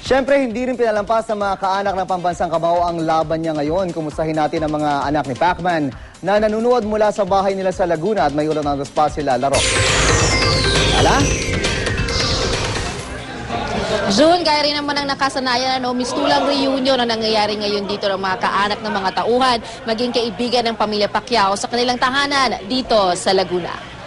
Siyempre, hindi rin pinalampas ng mga kaanak ng pambansang Cubao ang laban niya ngayon. Kumustahin natin ang mga anak ni Pacman na nanunood mula sa bahay nila sa Laguna at may ulan ng respa sila. Laro. Ala? June, gaya rin naman ang nakasanayan, mistulang reunion na nangyayari ngayon dito ng mga kaanak ng mga tauhan, maging kaibigan ng pamilya Pacquiao sa kanilang tahanan dito sa Laguna.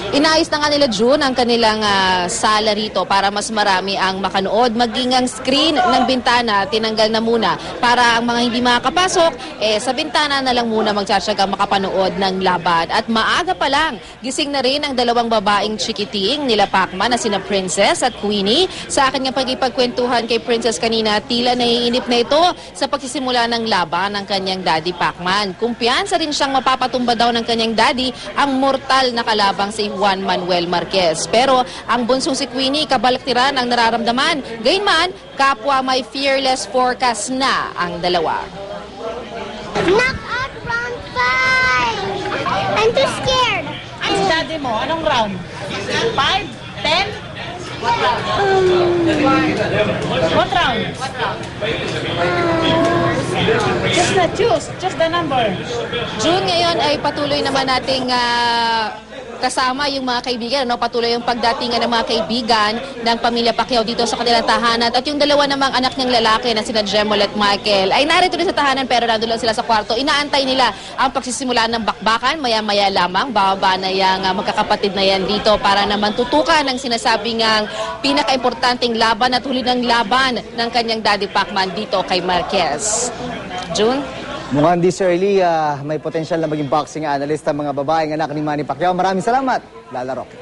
Inayos na nga nila, June, ang kanilang sala rito para mas marami ang makanood. Maging ang screen ng bintana, tinanggal na muna para ang mga hindi makakapasok, sa bintana na lang muna magtsatsaga makapanood ng laban. At maaga pa lang, gising na rin ang dalawang babaeng chikiting nila Pacman na sina Princess at Queenie. Sa akin nga pagkipagkwentuhan kay Princess kanina, tila naiinip na ito sa pagsisimula ng laban ng kanyang daddy Pacman. Kumpiyansa rin siyang mapapatumba daw ng kanyang daddy ang mortal na kalabang si Juan Manuel Marquez. Pero ang bunsong si Queenie, kabalaktiran ang nararamdaman. Gayunman, kapwa may fearless forecast na ang dalawa. Knockout round 5! I'm too scared. Ang daddy mo, anong round? 5? 10? What round? Just the choose. Just the number. June, ngayon ay patuloy naman nating kasama yung mga kaibigan, patuloy yung pagdatingan ng mga kaibigan ng pamilya Pacquiao dito sa kanilang tahanan. At yung dalawa namang anak niyang lalaki na sina Jemol at Michael ay narito rin sa tahanan pero nandun lang sila sa kwarto. Inaantay nila ang pagsisimula ng bakbakan. Maya-maya lamang, bababa na yung magkakapatid na yan dito para naman tutukan ang sinasabing ang pinaka-importanting laban at huli ng laban ng kanyang daddy Pacman dito kay Marquez. June? Mukhang di Sir Lee, may potensyal na maging boxing analyst ang mga babaeng anak ni Manny Pacquiao. Maraming salamat, Lala Roque.